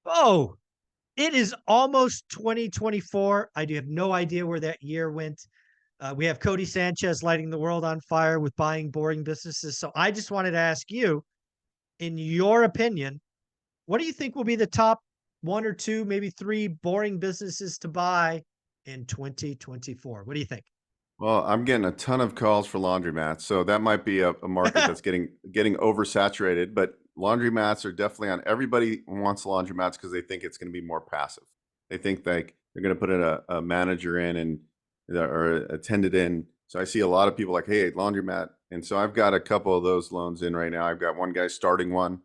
Oh, it is almost 2024. I do have no idea where that year went. We have Cody Sanchez lighting the world on fire with buying boring businesses. So I just wanted to ask you, in your opinion, what do you think will be the top one or two, maybe three boring businesses to buy in 2024? What do you think? Well, I'm getting a ton of calls for laundromats, so that might be a market that's getting oversaturated. But laundromats are definitely on. Everybody wants laundromats because they think it's going to be more passive. They think like they're going to put in a manager in and or a attendant in. So I see a lot of people like, hey, laundromat, and so I've got a couple of those loans in right now. I've got one guy starting one,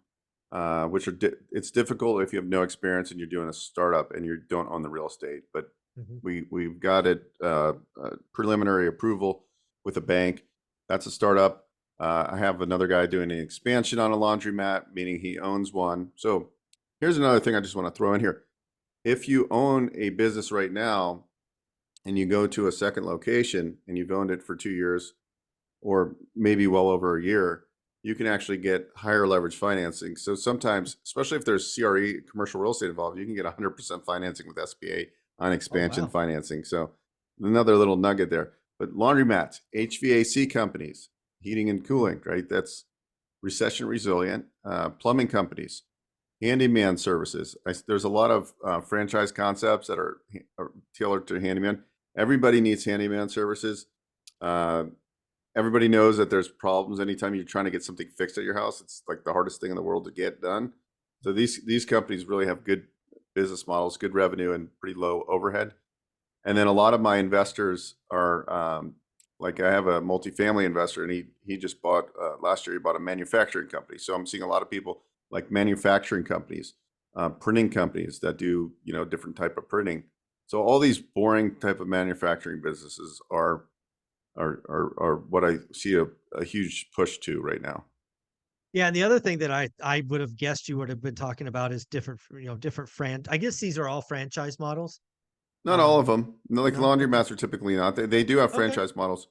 which it's difficult if you have no experience and you're doing a startup and you don't own the real estate, but Mhm. we've got it preliminary approval with a bank. That's a startup. I have another guy doing an expansion on a laundromat, meaning he owns one. So here's another thing I just want to throw in here. If you own a business right now and you go to a second location and you've owned it for 2 years or maybe well over a year, you can actually get higher leverage financing. So sometimes, especially if there's CRE, commercial real estate involved, you can get 100% financing with SBA on Oh, expansion wow. financing. So another little nugget there. But laundromats, HVAC companies, heating and Mm. cooling, right? That's recession resilient. Plumbing companies, handyman services. There's a lot of franchise concepts that are tailored to handyman. Everybody needs handyman services. Uh, Everybody knows that there's problems anytime you're trying to get something fixed at your house. It's like the hardest thing in the world to get done. So these companies really have good business models, good revenue, and pretty low overhead. And then a lot of my investors are like I have a multifamily investor, and he just bought last year. He bought a manufacturing company. So I'm seeing a lot of people like manufacturing companies, printing companies that do different type of printing. So all these boring type of manufacturing businesses are what I see a huge push to right now. Yeah, and the other thing that I would have guessed you would have been talking about is different, different I guess these are all franchise models. Not all of Um, them. No, like no, okay, laundromats are typically not. They do have okay, franchise models,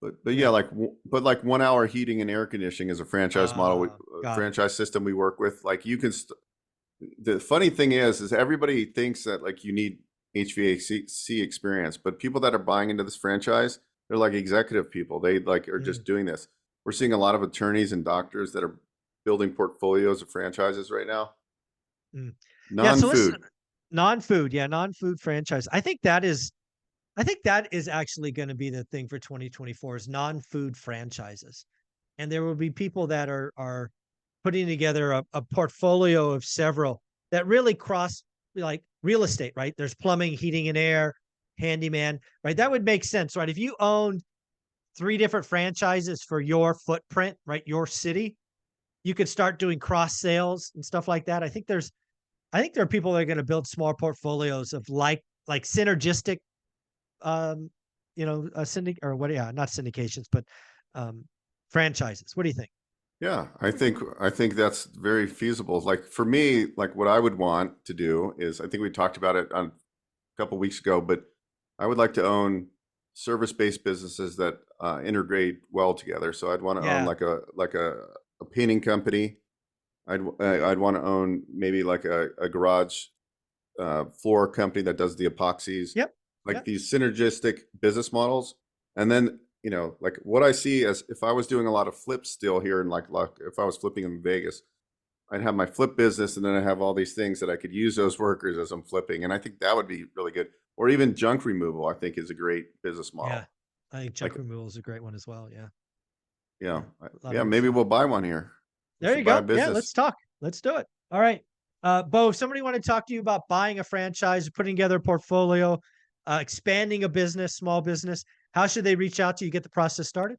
but yeah, yeah. but like 1 hour heating and air conditioning is a franchise model, Got it. franchise system we work with. Like you can. The funny thing is everybody thinks that like you need HVAC experience, but people that are buying into this franchise, they're like executive people. They like are Mm, just doing this. We're seeing a lot of attorneys and doctors that are building portfolios of franchises right now. mm. Yeah. So listen, Non-food. non-food, yeah, non-food franchise. I think that is actually going to be the thing for 2024 is non-food franchises, and there will be people that are putting together a portfolio of several that really cross like real estate, right? There's plumbing, heating and air, handyman, right? That would make sense, right? If you owned three different franchises for your footprint, right? Your city, you could start doing cross sales and stuff like that. I think there are people that are going to build small portfolios of like synergistic um or what, yeah, not syndications, but um franchises. What do you think? Yeah, I think that's very feasible. Like for me, like what I would want to do is I think we talked about it on a couple weeks ago, but I would like to own service-based businesses that integrate well together. So I'd want to own Yeah. like a painting company. I'd want to own maybe like a garage floor company that does the epoxies, Yep. like Yep. these synergistic business models. And then, like what I see as if I was doing a lot of flips still here in like if I was flipping in Vegas, I'd have my flip business and then I have all these things that I could use those workers as I'm flipping. And I think that would be really good. Or even junk removal, I think is a great business Yeah. model. I think Like, junk removal is a great one as well. Yeah. yeah, Yeah. A lot of yeah, good maybe stuff. we'll buy one here. We There should you buy a go. Yeah, let's business. talk. Let's do it. All right. Bo, if somebody want to talk to you about buying a franchise, putting together a portfolio, expanding a business, small business, how should they reach out to you, get the process started?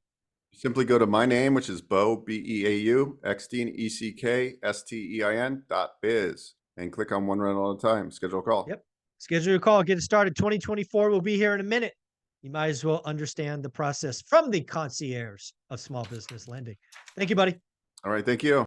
Simply go to my name, which is Beau, Beau, Eckstein, ECKSTEIN.biz, and click on one rental at a time. Schedule a call. Yep. Schedule your call, get it started. 2024 will be here in a minute. You might as well understand the process from the concierge of small business lending. Thank you, buddy. All right. Thank you.